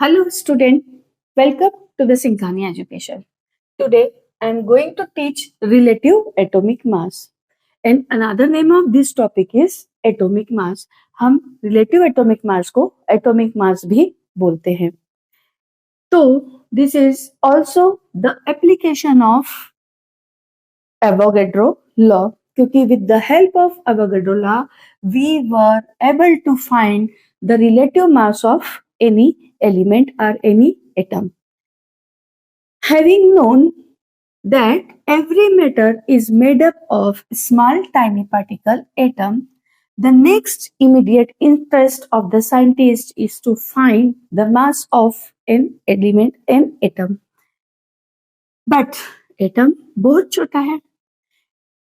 Hello student, welcome to the Singhani Education. Today I am going to teach relative atomic mass and another name of this topic is atomic mass. हम relative atomic mass को atomic mass भी बोलते हैं. तो this is also the application of Avogadro law क्योंकि with the help of Avogadro law we were able to find the relative mass of any element or any atom. Having known that every matter is made up of small tiny particle atom, the next immediate interest of the scientist is to find the mass of an element, an atom. But atom बहुत छोटा है,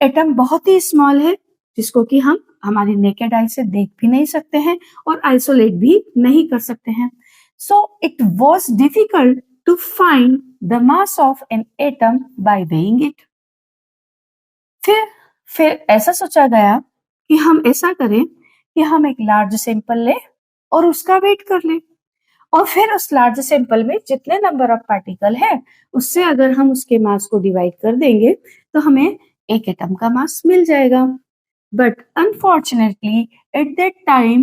atom बहुत ही small है जिसको कि हम हमारी naked eye से देख भी नहीं सकते हैं और आइसोलेट भी नहीं कर सकते हैं. So it was difficult to find the mass of an atom by weighing it. फिर ऐसा सोचा गया कि हम ऐसा करें कि हम एक लार्ज सैंपल ले और उसका वेट कर ले और फिर उस लार्ज सैंपल में जितने नंबर ऑफ पार्टिकल है उससे अगर हम उसके मास को डिवाइड कर देंगे तो हमें एक एटम का मास मिल जाएगा. But unfortunately at that time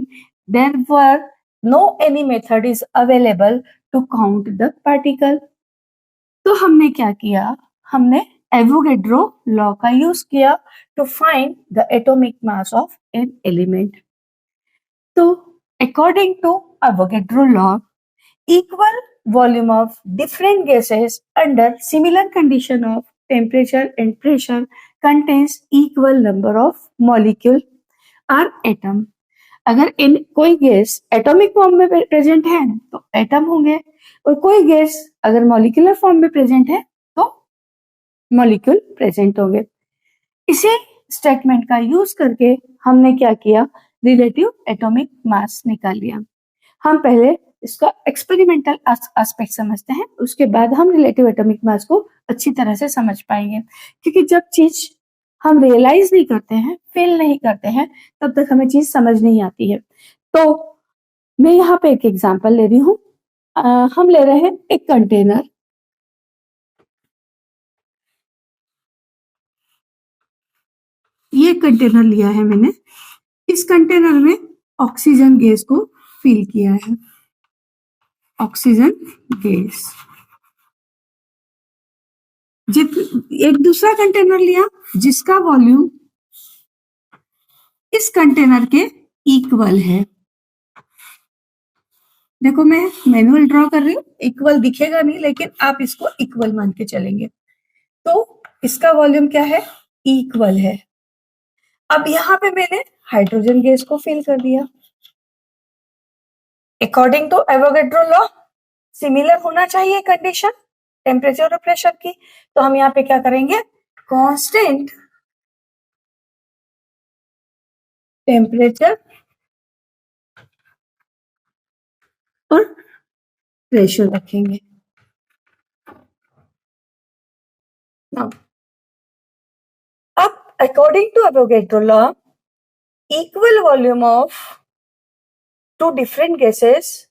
there were no any method is available to count the particle. तो हमने क्या किया, हमने एवोगेड्रो लॉ का यूज किया to find the atomic mass of an element. तो according to Avogadro law, equal volume of different gases under similar condition of temperature and pressure contains equal number of molecule or atom. अगर इन कोई gas atomic form में present है तो atom होंगे और कोई gas अगर मॉलिक्यूलर फॉर्म में प्रेजेंट है तो मॉलिक्यूल प्रेजेंट होंगे. इसी स्टेटमेंट का यूज करके हमने क्या किया, रिलेटिव एटॉमिक मास निकाल लिया. हम पहले इसका एक्सपेरिमेंटल एस्पेक्ट समझते हैं, उसके बाद हम रिलेटिव एटॉमिक मास को अच्छी तरह से समझ पाएंगे. क्योंकि जब चीज हम रियलाइज नहीं करते हैं, फील नहीं करते हैं, तब तक हमें चीज समझ नहीं आती है. तो मैं यहाँ पे एक एग्जांपल ले रही हूँ. हम ले रहे हैं एक कंटेनर. ये कंटेनर लिया है मैंने. इस कंटेनर में ऑक्सीजन गैस को फिल किया है. Oxygen gas. एक दूसरा कंटेनर लिया जिसका वॉल्यूम इस कंटेनर के इक्वल है. देखो मैं मैनुअल ड्रॉ कर रही हूँ, इक्वल दिखेगा नहीं लेकिन आप इसको इक्वल मान के चलेंगे. तो इसका वॉल्यूम क्या है, इक्वल है. अब यहाँ पे मैंने हाइड्रोजन गैस को फिल कर दिया. According to Avogadro law similar होना चाहिए कंडीशन टेम्परेचर और प्रेशर की. तो हम यहाँ पे क्या करेंगे, कांस्टेंट टेम्परेचर और प्रेशर रखेंगे. Now, अब according to Avogadro law equal volume of two different gases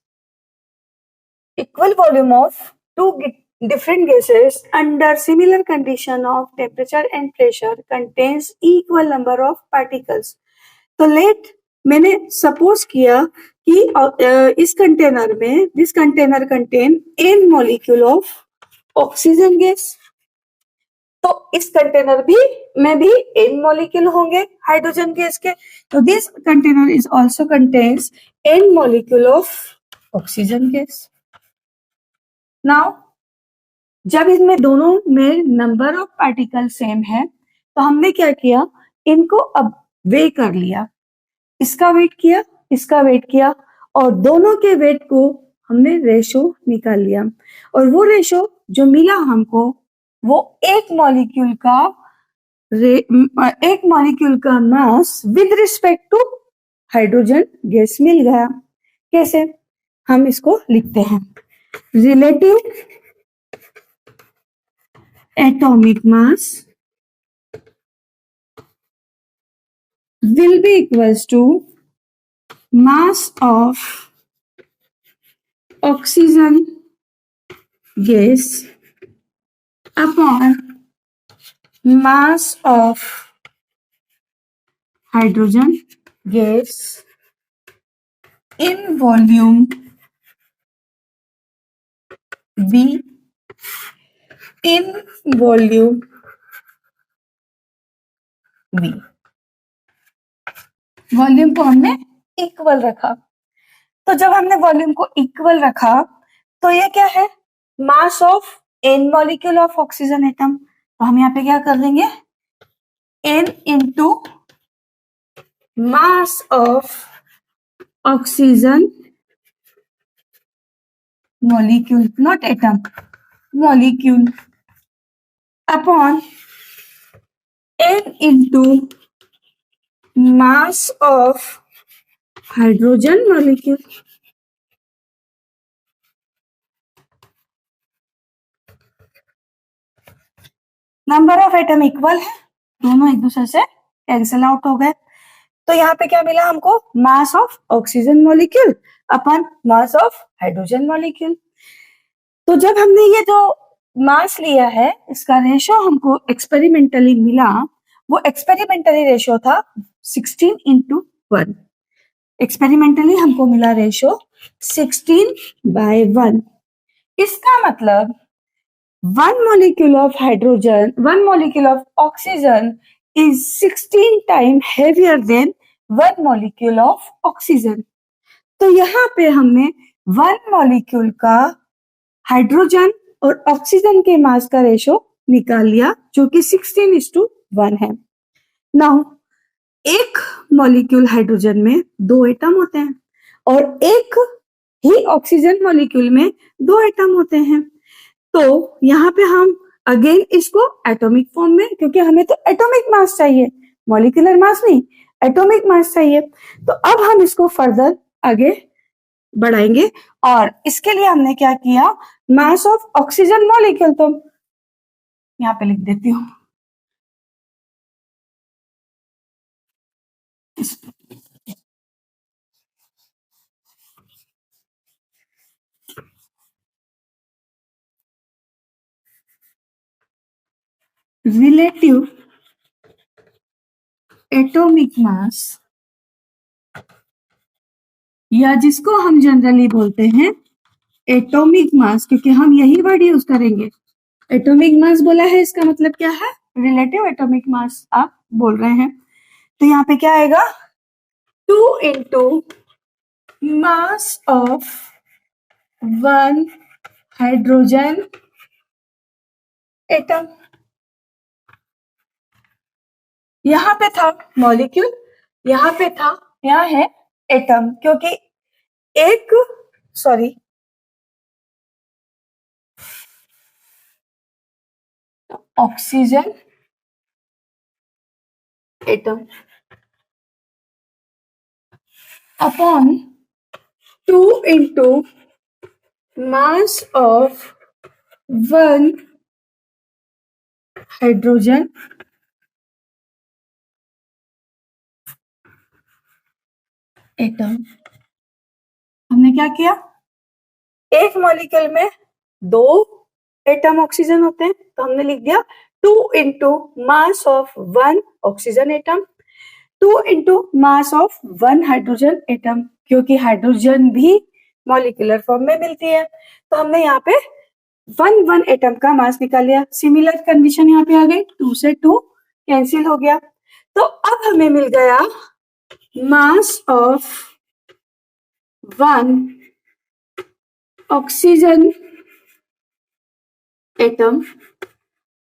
under similar condition of temperature and pressure contains equal number of particles. तो मैंने सपोज किया कि इस कंटेनर में this container contain n molecule of oxygen gas. तो इस container में भी n मॉलिक्यूल होंगे हाइड्रोजन गैस के. तो this container is also contains n molecule of oxygen gas. Now जब इसमें दोनों में नंबर ऑफ पार्टिकल सेम है तो हमने क्या किया, इनको अब वे कर लिया. इसका वेट किया, इसका वेट किया और दोनों के वेट को हमने रेशो निकाल लिया. और वो रेशो जो मिला हमको वो एक मॉलिक्यूल का mass with respect to hydrogen gas मिल गया. कैसे, हम इसको लिखते हैं, relative atomic mass will be equals to mass of oxygen gas upon mass of hydrogen gas in volume V in volume V। Volume को हमने इक्वल रखा, तो जब हमने वॉल्यूम को इक्वल रखा तो ये क्या है, mass of n molecule of oxygen atom. तो हम यहाँ पे क्या कर देंगे, n into mass of oxygen molecule, not atom, molecule upon n into mass of hydrogen molecule। Number of atom equal है, दोनों एक दूसरे से कैंसिल आउट हो गए, तो यहाँ पे क्या मिला हमको, मास of oxygen molecule upon mass of hydrogen molecule. तो जब हमने ये जो मास लिया है इसका रेशो हमको एक्सपेरिमेंटली मिला, वो एक्सपेरिमेंटली रेशो था 16:1। एक्सपेरिमेंटली हमको मिला रेशो 16/1। इसका मतलब 1 molecule of hydrogen, 1 molecule of oxygen is 16 times heavier than 1 molecule of oxygen। तो यहाँ पे हमने 1 molecule का हाइड्रोजन और ऑक्सीजन के मास का रेशो निकाल लिया जो कि 16:1 है। नाउ एक मॉलिक्यूल हाइड्रोजन में 2 एटम होते हैं और एक ही ऑक्सीजन मॉलिक्यूल में 2 एटम होते हैं। तो यहाँ पे हम अगेन इसको एटॉमिक फॉर्म में, क्योंकि हमें तो एटॉमिक मास चाहिए, मॉलिक्यूलर मास नहीं, एटॉमिक मास चाहिए। तो अब हम इसको फर्दर आगे बढ़ाएंगे और इसके लिए हमने क्या किया, मास ऑफ ऑक्सीजन मॉलिक्यूल, तो यहाँ पे लिख देती हूँ, रिलेटिव एटॉमिक मास, या जिसको हम जनरली बोलते हैं एटॉमिक मास, क्योंकि हम यही वर्ड यूज करेंगे। एटॉमिक मास बोला है, इसका मतलब क्या है, रिलेटिव एटॉमिक मास आप बोल रहे हैं। तो यहाँ पे क्या आएगा, 2 into mass of 1 hydrogen atom. यहाँ पे था मॉलिक्यूल, यहाँ पे था, यहाँ है एटम, क्योंकि एक oxygen atom upon 2 into mass of 1 hydrogen atom. हमने क्या किया, एक मॉलिक्यूल में 2 एटम ऑक्सीजन होते हैं, तो हमने लिख दिया 2 into mass of 1 oxygen atom, 2 into mass of 1 hydrogen atom, क्योंकि हाइड्रोजन भी मॉलिक्यूलर फॉर्म में मिलती है। तो हमने यहाँ पे 1 एटम का मास निकाल लिया। सिमिलर कंडीशन यहाँ पे आ गई, 2 से 2 कैंसिल हो गया। तो अब हमें मिल गया मास of 1 oxygen atom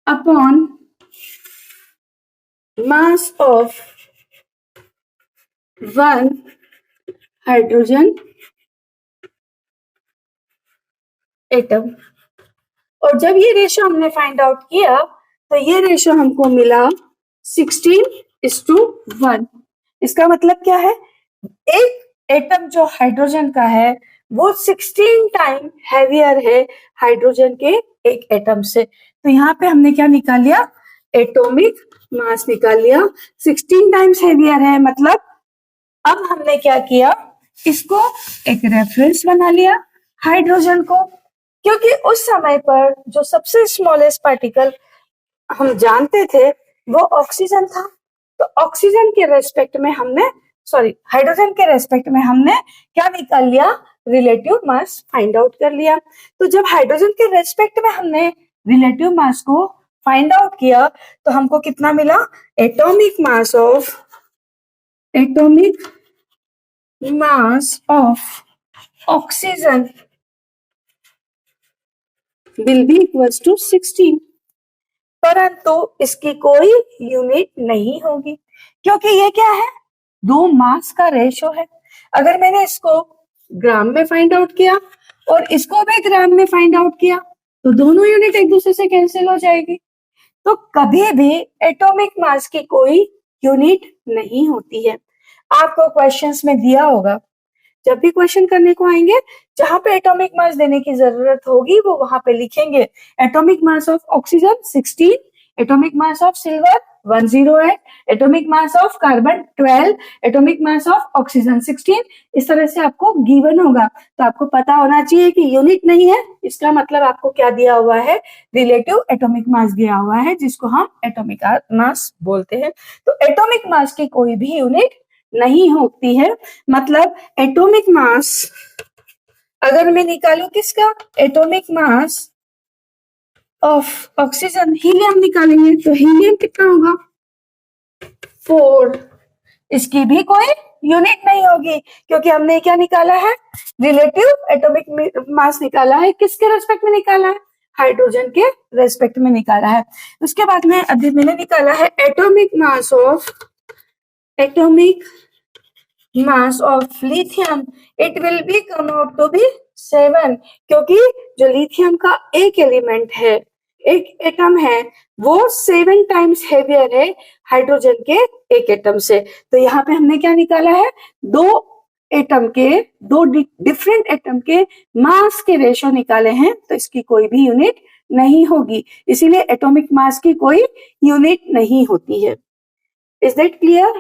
upon mass of 1 hydrogen atom. और जब ये रेशो हमने फाइंड आउट किया तो ये रेशो हमको मिला 16:1। इसका मतलब क्या है, एक एटम जो हाइड्रोजन का है वो 16 टाइम हैवियर है हाइड्रोजन के एक एटम से। तो यहाँ पे हमने क्या निकाल लिया, एटॉमिक मास निकाल लिया, 16 टाइम्स हैवियर है। मतलब अब हमने क्या किया, इसको एक रेफरेंस बना लिया, हाइड्रोजन को, क्योंकि उस समय पर जो सबसे स्मॉलेस्ट पार्टिकल हम जानते थे वो ऑक्सीजन था। तो ऑक्सीजन के रेस्पेक्ट में हमने, सॉरी, हाइड्रोजन के रेस्पेक्ट में हमने क्या निकाल लिया, रिलेटिव मास फाइंड आउट कर लिया। तो जब हाइड्रोजन के रेस्पेक्ट में हमने रिलेटिव मास को फाइंड आउट किया तो हमको कितना मिला, atomic mass of oxygen will be equals to 16, परंतु इसकी कोई यूनिट नहीं होगी क्योंकि ये क्या है, दो मास का रेशो है। अगर मैंने इसको ग्राम में फाइंड आउट किया और इसको भी ग्राम में फाइंड आउट किया तो दोनों यूनिट एक दूसरे से कैंसिल हो जाएगी। तो कभी भी एटॉमिक मास की कोई यूनिट नहीं होती है। आपको क्वेश्चंस में दिया होगा, जब भी क्वेश्चन करने को आएंगे जहां पे एटॉमिक मास देने की जरूरत होगी वो वहां पे लिखेंगे atomic mass of oxygen 16, atomic mass of silver 108, atomic mass of carbon 12, atomic mass of oxygen 16। इस तरह से आपको गिवन होगा। तो आपको पता होना चाहिए कि यूनिट नहीं है, इसका मतलब आपको क्या दिया हुआ है, रिलेटिव एटॉमिक मास दिया हुआ है, जिसको हम एटॉमिक मास बोलते हैं। तो एटॉमिक मास की कोई भी यूनिट नहीं होती है। मतलब एटॉमिक मास अगर मैं निकालू किसका, atomic mass of oxygen, helium निकालेंगे तो हीलियम कितना होगा, 4। इसकी भी कोई यूनिट नहीं होगी क्योंकि हमने क्या निकाला है, रिलेटिव एटॉमिक मास निकाला है। किसके रेस्पेक्ट में निकाला है, हाइड्रोजन के रेस्पेक्ट में निकाला है। उसके बाद में अभी मैंने निकाला है atomic mass of lithium, it will be come out to be 7, क्योंकि जो लिथियम का एक एलिमेंट है, एक एटम है, वो 7 टाइम्स हेवियर है हाइड्रोजन के एक एटम से। तो यहाँ पे हमने क्या निकाला है, दो डिफरेंट एटम के मास के रेशो निकाले हैं। तो इसकी कोई भी यूनिट नहीं होगी, इसीलिए एटॉमिक मास की कोई यूनिट नहीं होती है। Is that clear?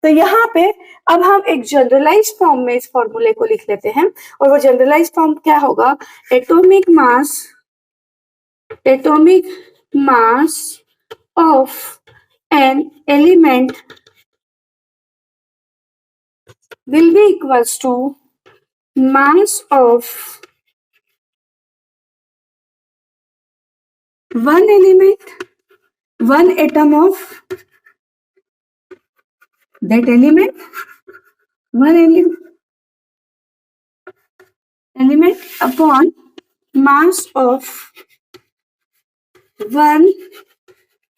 तो यहाँ पे अब हम एक जनरलाइज फॉर्म में इस फॉर्मूले को लिख लेते हैं, और वो जनरलाइज फॉर्म क्या होगा, atomic mass of an element will be equals to mass of one element, one atom of that element, one element upon mass of one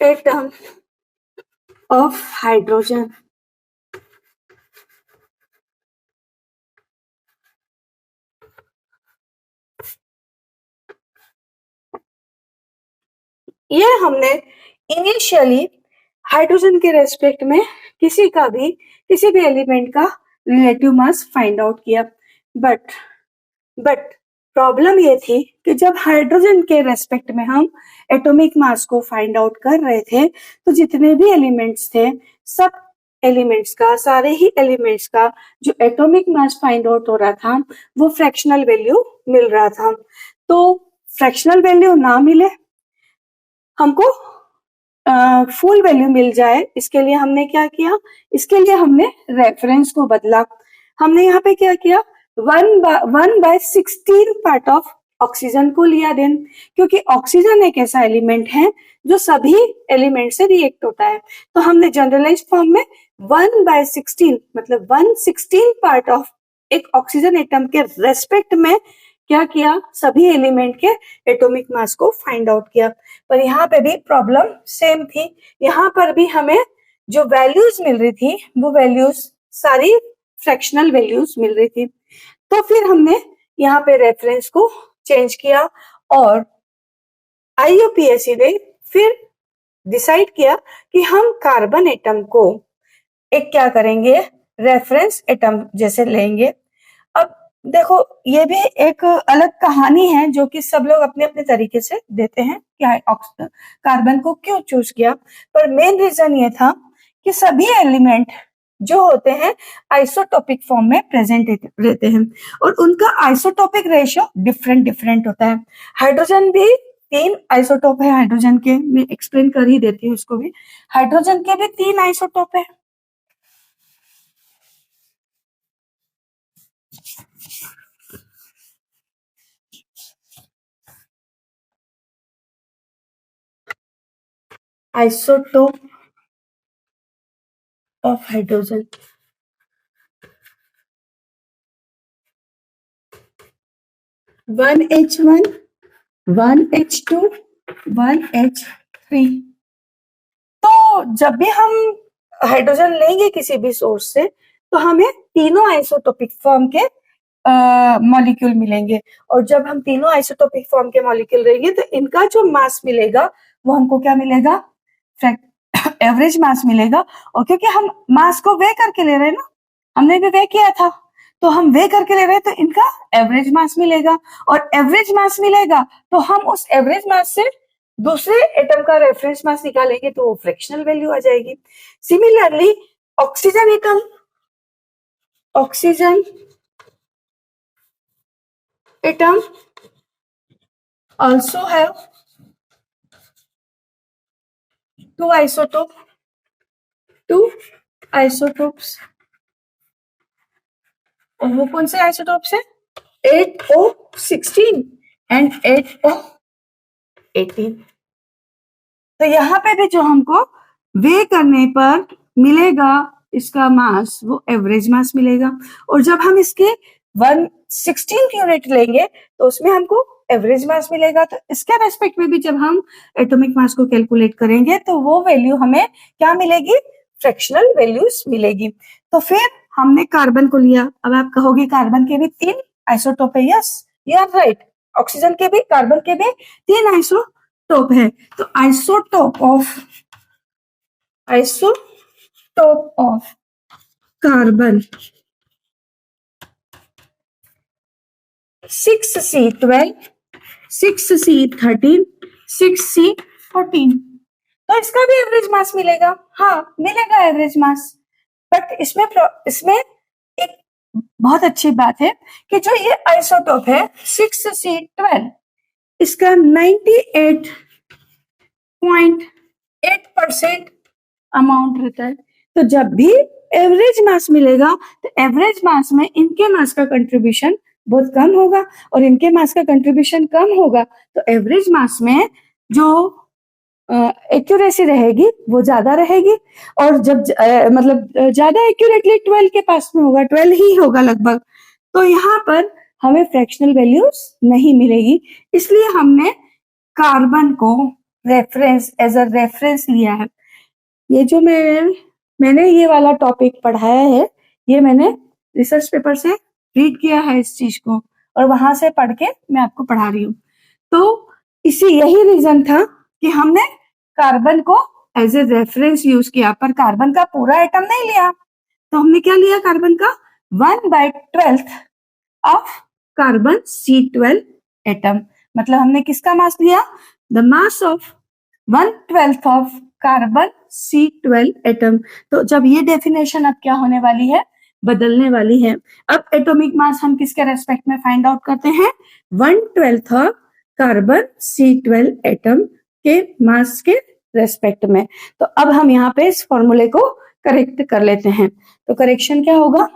atom of hydrogen. ये हमने इनिशियली हाइड्रोजन के respect में किसी भी element का relative mass find out किया। But problem ये थी कि जब हाइड्रोजन के रेस्पेक्ट में हम एटॉमिक मास को फाइंड आउट कर रहे थे तो जितने भी एलिमेंट्स थे, सब एलिमेंट्स का, सारे ही एलिमेंट्स का जो एटॉमिक मास फाइंड आउट हो रहा था वो फ्रैक्शनल वैल्यू मिल रहा था। तो फ्रैक्शनल वैल्यू ना मिले, हमको फुल वैल्यू मिल जाए, इसके लिए हमने क्या किया, इसके लिए हमने रेफरेंस को बदला। हमने यहाँ पे क्या किया, 1/16 पार्ट ऑफ ऑक्सीजन को लिया देन, क्योंकि ऑक्सीजन एक ऐसा एलिमेंट है जो सभी एलिमेंट से रिएक्ट होता है। तो हमने जनरलाइज फॉर्म में 1/16 मतलब 1/16 पार्ट ऑफ एक ऑक्सीजन एटम के रेस्पेक्ट में क्या किया, सभी एलिमेंट के एटॉमिक मास को फाइंड आउट किया। पर यहाँ पे भी प्रॉब्लम सेम थी, यहाँ पर भी हमें जो वैल्यूज मिल रही थी वो वैल्यूज सारी फ्रैक्शनल वैल्यूज मिल रही थी। तो फिर हमने यहाँ पे रेफरेंस को चेंज किया और IUPAC ने फिर डिसाइड किया कि हम कार्बन एटम को एक क्या करेंगे, रेफरेंस एटम जैसे लेंगे। अब देखो ये भी एक अलग कहानी है जो कि सब लोग अपने अपने तरीके से देते हैं कि कार्बन को क्यों चूज किया, पर मेन रीजन ये था कि सभी एलिमेंट जो होते हैं आइसोटोपिक फॉर्म में प्रेजेंट रहते हैं और उनका आइसोटोपिक रेशियो डिफरेंट डिफरेंट होता है। हाइड्रोजन भी 3 आइसोटोप है हाइड्रोजन के, मैं एक्सप्लेन कर ही देती हूँ इसको भी। हाइड्रोजन के भी 3 आइसोटोप है। Isotope of hydrogen 1H1, 1H2, 1H3। तो जब भी हम हाइड्रोजन लेंगे किसी भी सोर्स से तो हमें तीनों आइसोटोपिक फॉर्म के मॉलिक्यूल मिलेंगे और जब हम तीनों आइसोटोपिक फॉर्म के मॉलिक्यूल लेंगे तो इनका जो मास मिलेगा वो हमको क्या मिलेगा, एवरेज मास मिलेगा। और क्योंकि हम मास को वे करके ले रहे हैं ना, हमने भी वे किया था, तो हम वे करके ले रहे हैं तो इनका एवरेज मास मिलेगा और एवरेज मास मिलेगा तो हम उस एवरेज मास से दूसरे एटम का रेफरेंस मास निकालेंगे तो वो फ्रैक्शनल वैल्यू आ जाएगी। Similarly oxygen atom, oxygen atom also have 2 isotopes और वो कौन से आइसोटोप्स है, 8O16 एंड 8O18। तो यहाँ पे भी जो हमको वे करने पर मिलेगा इसका मास वो एवरेज मास मिलेगा और जब हम इसके 116 यूनिट लेंगे तो उसमें हमको एवरेज मास मिलेगा। तो इसके रेस्पेक्ट में भी जब हम एटॉमिक मास को कैलकुलेट करेंगे तो वो वैल्यू हमें क्या मिलेगी, फ्रैक्शनल वैल्यूज मिलेगी। तो फिर हमने कार्बन को लिया। अब आप कहोगे कार्बन के भी 3 आइसोटोप है, yes you are right, oxygen के भी कार्बन के भी 3 आइसोटोप है। तो isotope of carbon 6C12, 6C13, 6C14। तो इसका भी एवरेज मास मिलेगा, हाँ मिलेगा एवरेज मास। बट इसमें एक बहुत अच्छी बात है कि जो ये आइसोटोप है 6C12 इसका 98.8% अमाउंट रहता है। तो जब भी एवरेज मास मिलेगा तो एवरेज मास में इनके मास का कंट्रीब्यूशन बहुत कम होगा और इनके मास का कंट्रीब्यूशन कम होगा तो एवरेज मास में जो एक्यूरेसी रहेगी वो ज्यादा रहेगी और जब मतलब ज्यादा एक्यूरेटली 12 के पास में होगा, 12 ही होगा लगभग, तो यहाँ पर हमें फ्रैक्शनल वैल्यूज नहीं मिलेगी। इसलिए हमने कार्बन को रेफरेंस एज अ रेफरेंस लिया है। ये जो मैंने ये वाला टॉपिक पढ़ाया है ये मैंने रिसर्च पेपर से रीड किया है इस चीज को और वहां से पढ़ के मैं आपको पढ़ा रही हूँ। तो यही रीजन था कि हमने कार्बन को एज ए रेफरेंस यूज किया पर कार्बन का पूरा एटम नहीं लिया। तो हमने क्या लिया, कार्बन का 1/12 ऑफ कार्बन C12 एटम, मतलब हमने किसका मास लिया, the mass of 1/12 of carbon C12 atom. तो जब ये डेफिनेशन अब क्या होने वाली है, बदलने वाली है। अब एटॉमिक मास हम किसके रेस्पेक्ट में फाइंड आउट करते हैं, 1/12 ऑफ कार्बन C12 एटम के मास के रेस्पेक्ट में। तो अब हम यहाँ पे इस फॉर्मूले को करेक्ट कर लेते हैं। तो करेक्शन क्या होगा,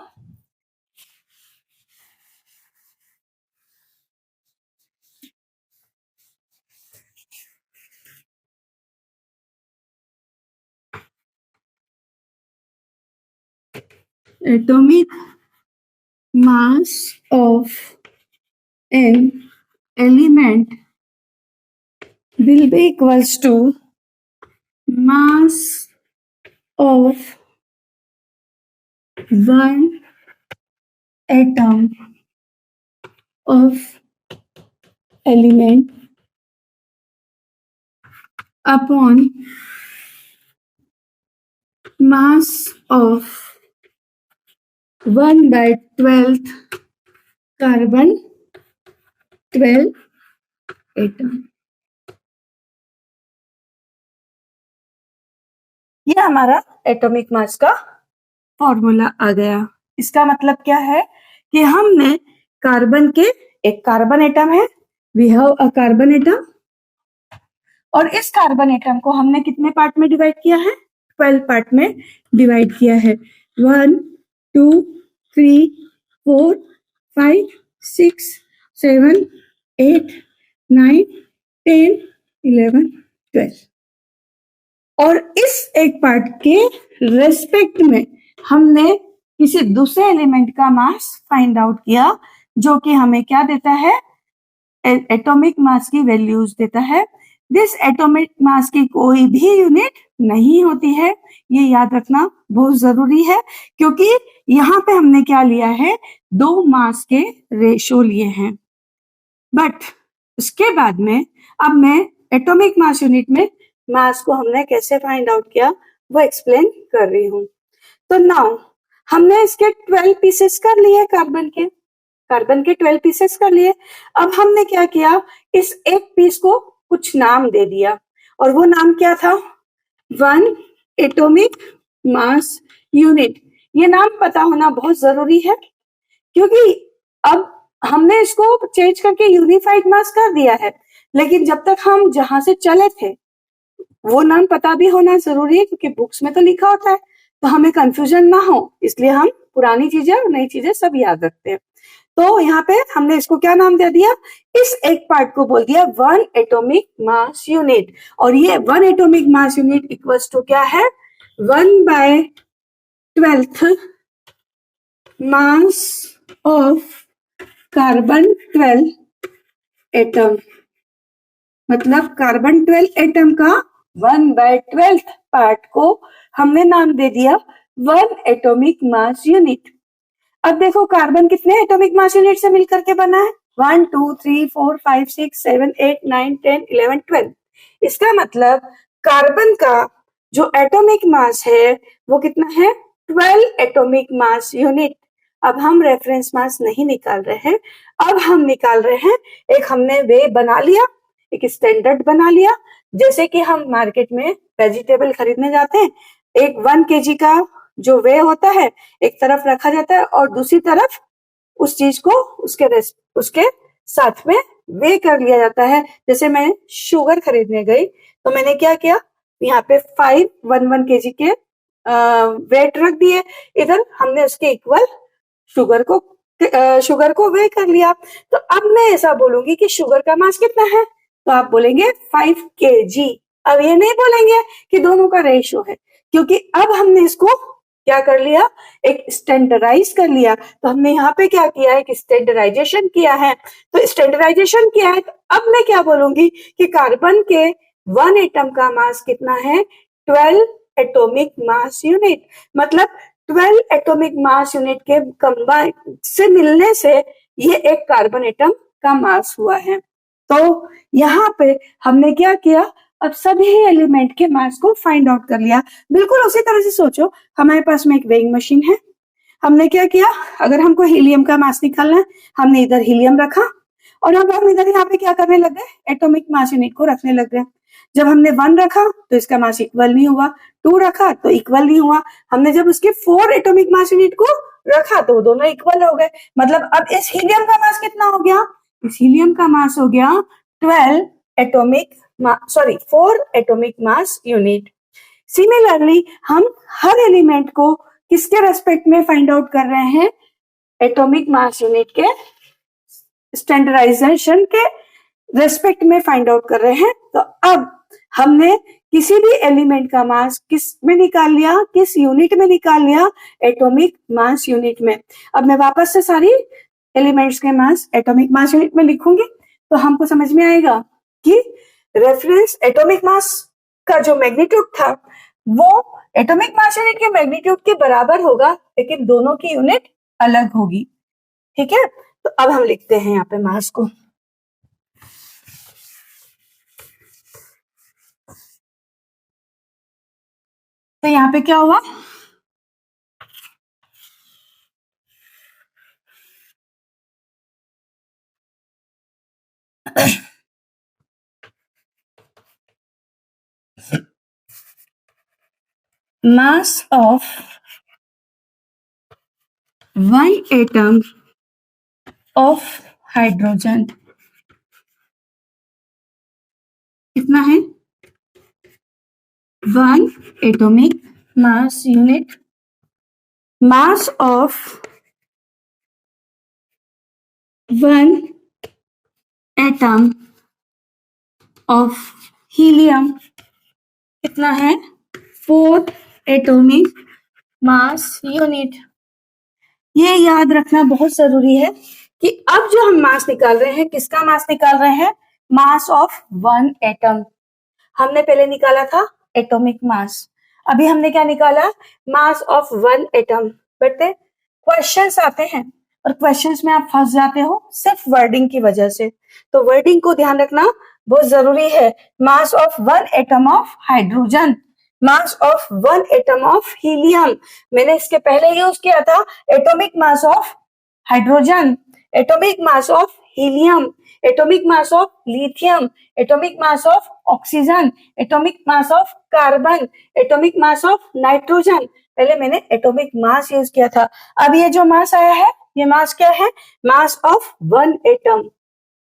atomic mass of an element will be equals to mass of one atom of element upon mass of 1/12 carbon 12 atom. ये हमारा एटॉमिक मास का फॉर्मूला आ गया। इसका मतलब क्या है कि हमने कार्बन के, एक कार्बन एटम है, we have a carbon atom, और इस कार्बन एटम को हमने कितने पार्ट में डिवाइड किया है? 12 पार्ट में डिवाइड किया है। 1 2 3 4 5 6 7 8 9 10 11 12, और इस एक पार्ट के रेस्पेक्ट में हमने किसी दूसरे एलिमेंट का मास फाइंड आउट किया, जो कि हमें क्या देता है? एटॉमिक मास की वैल्यूज देता है। दिस एटॉमिक मास की कोई भी यूनिट नहीं होती है, ये याद रखना बहुत जरूरी है, क्योंकि यहाँ पे हमने क्या लिया है? दो मास के रेशो लिए हैं। बट उसके बाद में अब मैं एटॉमिक मास यूनिट में मास को हमने कैसे फाइंड आउट किया वो एक्सप्लेन कर रही हूँ। तो नाउ हमने इसके 12 पीसेस कर लिए, कार्बन के 12 पीसेस कर लिए। अब हमने क्या किया? इस एक पीस को कुछ नाम दे दिया, और वो नाम क्या था? 1 एटॉमिक मास यूनिट। ये नाम पता होना बहुत जरूरी है, क्योंकि अब हमने इसको चेंज करके यूनिफाइड मास कर दिया है, लेकिन जब तक हम जहां से चले थे वो नाम पता भी होना जरूरी है, क्योंकि बुक्स में तो लिखा होता है, तो हमें कंफ्यूजन ना हो, इसलिए हम पुरानी चीजें और नई चीजें सब याद रखते हैं। तो यहाँ पे हमने इसको क्या नाम दे दिया? इस एक पार्ट को बोल दिया 1 एटॉमिक मास यूनिट, और ये 1 atomic mass unit equals to क्या है? 1/12 मास ऑफ कार्बन 12 एटम। मतलब कार्बन 12 एटम का 1/12 पार्ट को हमने नाम दे दिया 1 एटॉमिक मास यूनिट। अब देखो कार्बन कितने एटॉमिक मास यूनिट से मिलकर के बना है? 1 2 3 4 5 6 7 8 9 10 11 12। इसका मतलब कार्बन का जो एटॉमिक मास है वो कितना है? 12 एटॉमिक मास यूनिट। अब हम रेफरेंस मास नहीं निकाल रहे हैं, अब हम निकाल रहे हैं, एक हमने वे बना लिया, एक स्टैंडर्ड बना लिया। जैसे कि हम मार्केट में वेजिटेबल खरीदने जाते हैं, एक 1 केजी का जो वे होता है एक तरफ रखा जाता है, और दूसरी तरफ उस चीज को उसके साथ में वे कर लिया जाता है। जैसे मैं शुगर खरीदने गई तो मैंने क्या किया? यहाँ पे 1 केजी के वेट रख दिए, इधर हमने उसके इक्वल शुगर को वे कर लिया। तो अब मैं ऐसा बोलूंगी कि शुगर का मास कितना है, तो आप बोलेंगे 5 केजी। अब ये नहीं बोलेंगे कि दोनों का रेशियो है, क्योंकि अब हमने इसको क्या कर लिया? एक स्टैंडर्डाइज कर लिया। तो हमने यहाँ पे क्या किया है? एक स्टैंडर्डाइजेशन किया है। तो स्टैंडर्डाइजेशन किया है, तो अब मैं क्या बोलूंगी कि कार्बन के 1 एटम का मास कितना है? 12 एटॉमिक मास यूनिट। मतलब 12 एटॉमिक मास यूनिट के कंबाइन से मिलने से ये एक कार्बन एटम का मास हुआ है। तो यहाँ पे हमने क्या किया? अब सभी एलिमेंट के मास को फाइंड आउट कर लिया। बिल्कुल उसी तरह से सोचो, हमारे पास में एक वेइंग मशीन है। हमने क्या किया? अगर हमको हीलियम का मास निकालना है, हमने इधर हीलियम रखा, और अब हम इधर यहाँ पे क्या करने लग गए? एटॉमिक मास यूनिट को रखने लग गए। जब हमने 1 रखा तो इसका मास इक्वल नहीं हुआ, 2 रखा तो इक्वल नहीं हुआ, हमने जब उसके 4 एटॉमिक मास यूनिट को रखा तो दोनों इक्वल हो गए। मतलब अब इस हीलियम का मास कितना हो गया? इस हीलियम का मास हो गया 12 atomic 4 atomic mass unit. Similarly हम हर एलिमेंट को किसके रेस्पेक्ट में फाइंड आउट कर रहे हैं? एटॉमिक मास यूनिट के स्टैंडर्डाइजेशन के रेस्पेक्ट में फाइंड आउट कर रहे हैं। तो अब हमने किसी भी एलिमेंट का मास किस में निकाल लिया? किस यूनिट में निकाल लिया? एटॉमिक मास यूनिट में। अब मैं वापस से सारी एलिमेंट्स के मास एटॉमिक मास यूनिट में लिखूंगी, तो हमको समझ में आएगा कि रेफरेंस एटॉमिक मास का जो मैग्नीट्यूड था वो एटॉमिक मास यूनिट के मैग्नीट्यूड के बराबर होगा, लेकिन दोनों की यूनिट अलग होगी। ठीक है, तो अब हम लिखते हैं यहाँ पे मास को। तो यहाँ पे क्या हुआ? mass of 1 atom of hydrogen कितना है? 1 atomic mass unit, mass of 1 atom of helium कितना है? 4 एटॉमिक मास यूनिट। ये याद रखना बहुत जरूरी है कि अब जो हम मास निकाल रहे हैं, किसका मास निकाल रहे हैं? मास ऑफ 1 एटम। हमने पहले निकाला था एटॉमिक मास, अभी हमने क्या निकाला? मास ऑफ 1 एटम। बेटे क्वेश्चंस आते हैं और क्वेश्चंस में आप फंस जाते हो सिर्फ वर्डिंग की वजह से, तो वर्डिंग को ध्यान रखना बहुत जरूरी है। मास of 1 atom of hydrogen, mass of 1 atom of helium. मैंने इसके पहले यूज किया था atomic mass of hydrogen, atomic mass of helium, atomic mass of lithium, atomic mass of oxygen, atomic mass of carbon, atomic mass of nitrogen. पहले मैंने atomic mass use किया था। अब ये जो मास आया है, ये मास क्या है? मास ऑफ 1 एटम।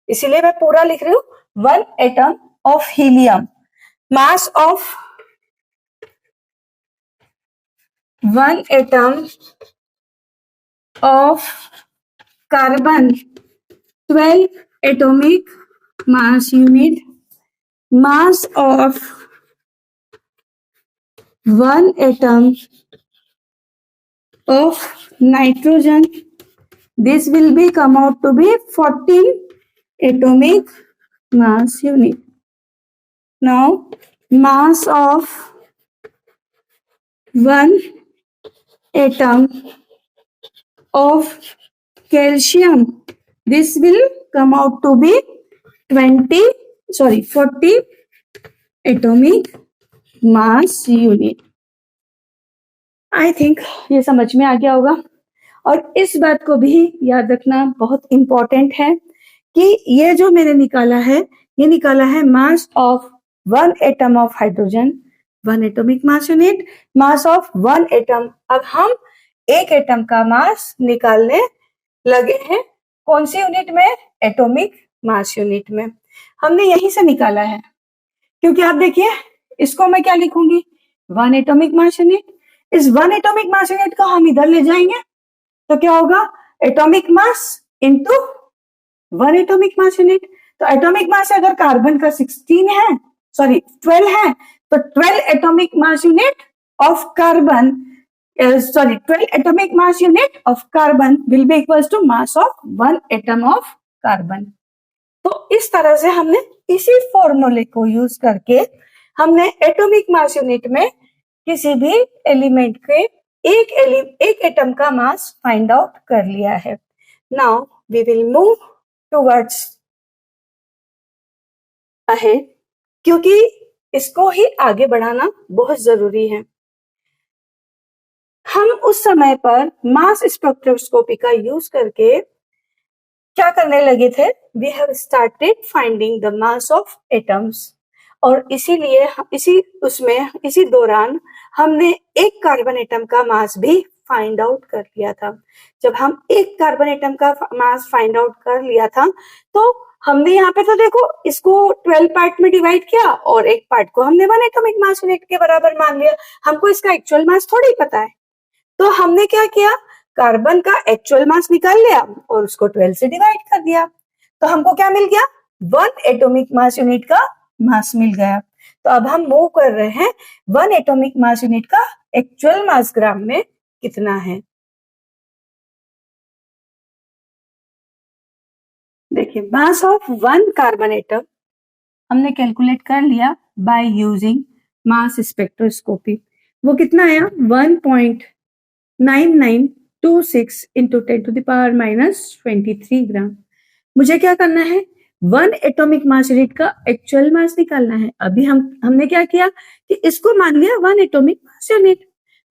इसीलिए मैं पूरा लिख रही हूँ 1 atom of helium, mass of 1 atom of carbon 12 atomic mass unit, mass of 1 atom of nitrogen, this will be come out to be 14 atomic mass unit. Now mass of 1 atom of calcium, this will come out to be 40 atomic mass unit. I think ये समझ में आ गया होगा। और इस बात को भी याद रखना बहुत इंपॉर्टेंट है कि ये जो मैंने निकाला है, ये निकाला है मास of 1 atom of hydrogen, 1 atomic mass unit, mass of 1 atom. अब हम एक एटम का मास निकालने लगे हैं, कौन सी यूनिट में? एटॉमिक मास यूनिट में। हमने यहीं से निकाला है, क्योंकि आप देखिए इसको मैं क्या लिखूंगी? 1 एटॉमिक मास यूनिट। इस 1 एटॉमिक मास यूनिट को हम इधर ले जाएंगे तो क्या होगा? Atomic mass into 1 atomic mass unit. तो एटॉमिक मास अगर कार्बन का 12 है, तो 12 atomic mass unit of carbon 12 atomic mass unit of carbon will be equals to mass of 1 atom of carbon. तो इस तरह से हमने इसी फॉर्मूले को यूज करके हमने एटॉमिक मास यूनिट में किसी भी एलिमेंट के एक एटम का मास फाइंड आउट कर लिया है। Now we will move towards ahead, क्योंकि इसको ही आगे बढ़ाना बहुत जरूरी है। हम उस समय पर मास स्पेक्ट्रोस्कोपी का यूज करके क्या करने लगे थे? We have started finding the mass of atoms, और इसीलिए इसी दौरान हमने एक कार्बन एटम का मास भी फाइंड आउट कर लिया था। जब हम एक कार्बन एटम का मास फाइंड आउट कर लिया था, तो हमने यहाँ पे तो देखो इसको 12 पार्ट में डिवाइड किया और एक पार्ट को हमने 1 एटॉमिक मास यूनिट के बराबर मान लिया। हमको इसका एक्चुअल मास थोड़ी पता है, तो हमने क्या किया? कार्बन का एक्चुअल मास निकाल लिया और उसको 12 से डिवाइड कर दिया, तो हमको क्या मिल गया? 1 एटॉमिक मास यूनिट का मास मिल गया। तो अब हम मूव कर रहे हैं 1 एटॉमिक मास यूनिट का एक्चुअल मास ग्राम में कितना है। देखिए मास ऑफ 1 कार्बन एटम हमने कैलकुलेट कर लिया बाय यूजिंग मास स्पेक्ट्रोस्कोपी। वो कितना आया? 1.9926 into 10 to the power minus 23 ग्राम। मुझे क्या करना है? 1 एटॉमिक मास यूनिट का एक्चुअल मास निकालना है। अभी हमने क्या किया कि इसको मान लिया 1 एटॉमिक मास यूनिट,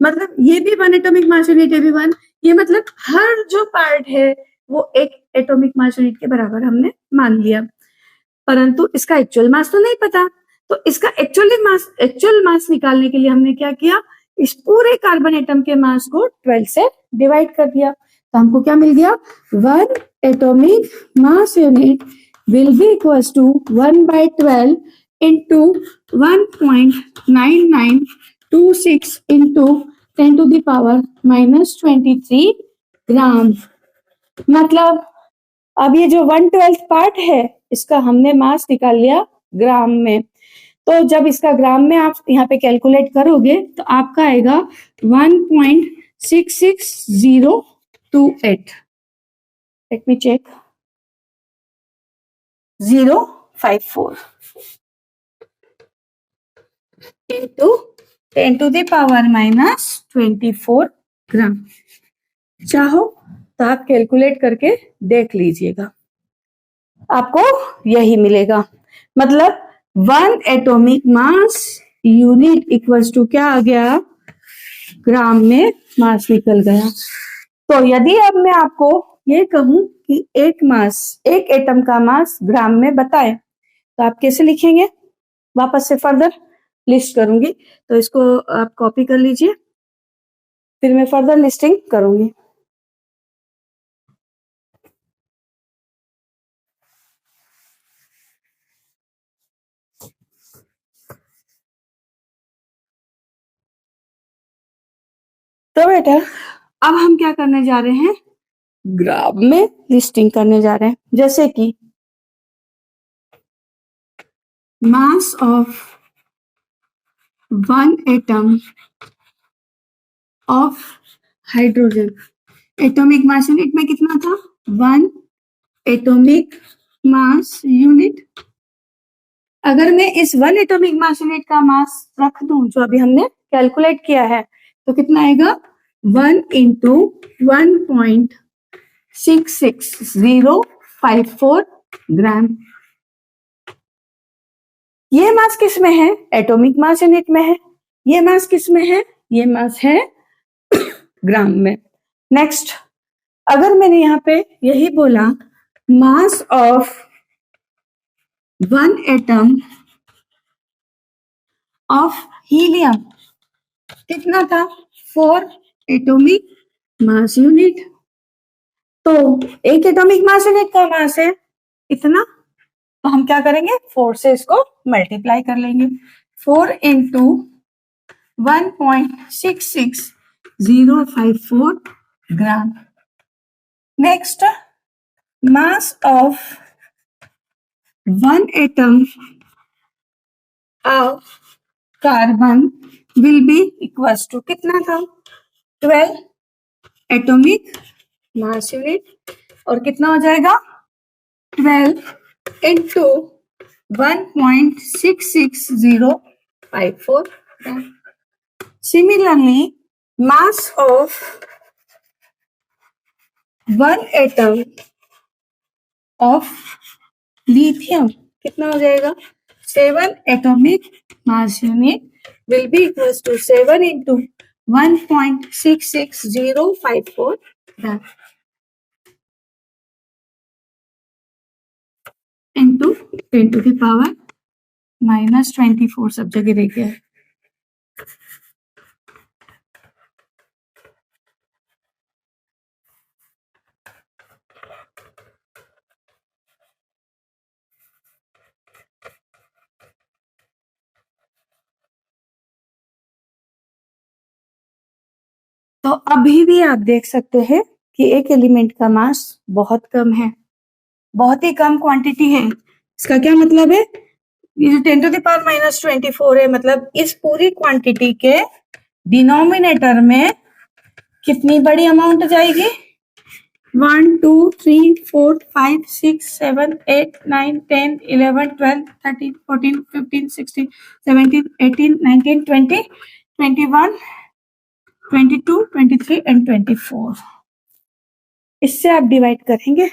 मतलब ये भी 1 एटॉमिक मास यूनिट, ये भी 1, ये मतलब हर जो पार्ट है वो एक एटॉमिक मास यूनिट के बराबर हमने मान लिया, परंतु इसका एक्चुअल मास तो नहीं पता। तो इसका एक्चुअल मास निकालने के लिए हमने क्या किया? इस पूरे कार्बन एटम के मास को 12 से डिवाइड कर दिया। तो हमको क्या मिल गया, 1 atomic mass unit will be equals to 1/12 into 1.9926 into 10 to the power -23 ग्राम। मतलब अब ये जो 1/12 पार्ट है इसका हमने मास निकाल लिया ग्राम में। तो जब इसका ग्राम में आप यहाँ पे कैलकुलेट करोगे तो आपका आएगा 1.66028। Let me check, 054 into 10 to the power -24 gram. चाहो तो आप कैलकुलेट करके देख लीजिएगा, आपको यही मिलेगा। मतलब 1 atomic mass unit equals to क्या आ गया, ग्राम में मास निकल गया। तो यदि अब मैं आपको ये कहूं कि एक एटम का मास ग्राम में बताए तो आप कैसे लिखेंगे, वापस से फर्दर लिस्ट करूंगी, तो इसको आप कॉपी कर लीजिए, फिर मैं फर्दर लिस्टिंग करूंगी। तो बेटा अब हम क्या करने जा रहे हैं, ग्राम में लिस्टिंग करने जा रहे हैं। जैसे कि मास of 1 atom of hydrogen, atomic mass unit में कितना था, 1 एटॉमिक मास यूनिट। अगर मैं इस 1 एटॉमिक मास यूनिट का मास रख दूं जो अभी हमने कैलकुलेट किया है तो कितना आएगा, 1 into 1.66054 ग्राम। ये मास किस में है, एटॉमिक मास यूनिट में है। ये मास किस में है, ये मास है ग्राम में। नेक्स्ट, अगर मैंने यहाँ पे यही बोला मास ऑफ 1 एटम ऑफ हीलियम कितना था, 4 एटॉमिक मास यूनिट। तो एक एटॉमिक मास यूनिट का मास है इतना, तो हम क्या करेंगे, 4 से इसको मल्टीप्लाई कर लेंगे। 4 into 1.66054 gram. Next, mass of 1 atom of carbon will be equals to कितना था, 12 एटॉमिक मास यूनिट, और कितना हो जाएगा, 12 into 1.66054 gram. Similarly, mass of 1 atom of lithium कितना हो जाएगा, 7 atomic mass unit will be equals to 7 into 1.66054 gram into 10 to the power -24 सब जगह रह गया है। तो अभी भी आप देख सकते हैं कि एक एलिमेंट का मास बहुत कम है, बहुत ही कम क्वांटिटी है। इसका क्या मतलब है, ये जो 10 to the power -24 है, मतलब इस पूरी क्वांटिटी के डिनोमिनेटर में कितनी बड़ी अमाउंट जाएगी, 1 2 3 4 5 6 7 8 9 10 11 12 13 14 15 16 17 18 19 20 21 22 23 एंड 24। इससे आप डिवाइड करेंगे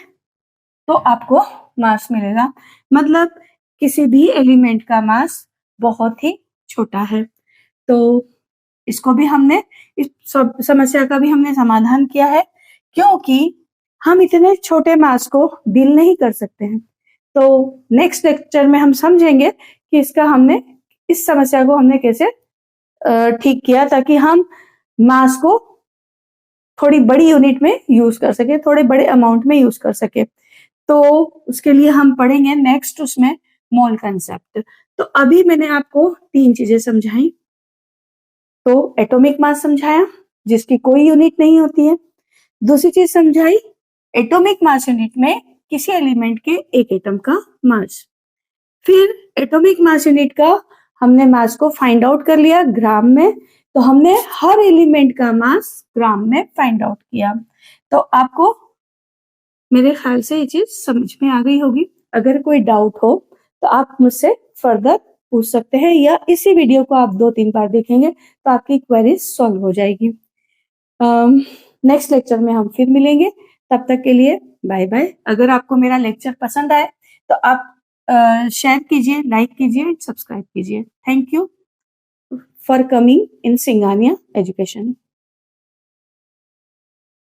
तो आपको मास मिलेगा। मतलब किसी भी एलिमेंट का मास बहुत ही छोटा है। तो इसको भी हमने, इस समस्या का भी हमने समाधान किया है, क्योंकि हम इतने छोटे मास को डील नहीं कर सकते हैं। तो नेक्स्ट लेक्चर में हम समझेंगे कि इसका हमने, इस समस्या को हमने कैसे ठीक किया ताकि हम मास को थोड़ी बड़ी यूनिट में यूज कर सके, थोड़े बड़े अमाउंट में यूज कर सके। तो उसके लिए हम पढ़ेंगे नेक्स्ट उसमें मोल कंसेप्ट। तो अभी मैंने आपको 3 चीजें समझाई। तो एटॉमिक मास समझाया जिसकी कोई यूनिट नहीं होती है। दूसरी चीज समझाई एटॉमिक मास यूनिट में किसी एलिमेंट के एक एटम का मास। फिर एटॉमिक मास यूनिट का हमने मास को फाइंड आउट कर लिया ग्राम में, तो हमने हर एलिमेंट का मास ग्राम में फाइंड आउट किया। तो आपको मेरे ख्याल से ये चीज समझ में आ गई होगी। अगर कोई डाउट हो तो आप मुझसे फर्दर पूछ सकते हैं, या इसी वीडियो को आप 2-3 बार देखेंगे तो आपकी क्वेरीज सॉल्व हो जाएगी। नेक्स्ट लेक्चर में हम फिर मिलेंगे, तब तक के लिए बाय बाय। अगर आपको मेरा लेक्चर पसंद आए तो आप शेयर कीजिए, लाइक कीजिए, सब्सक्राइब कीजिए। Thank you for coming in Singhania education.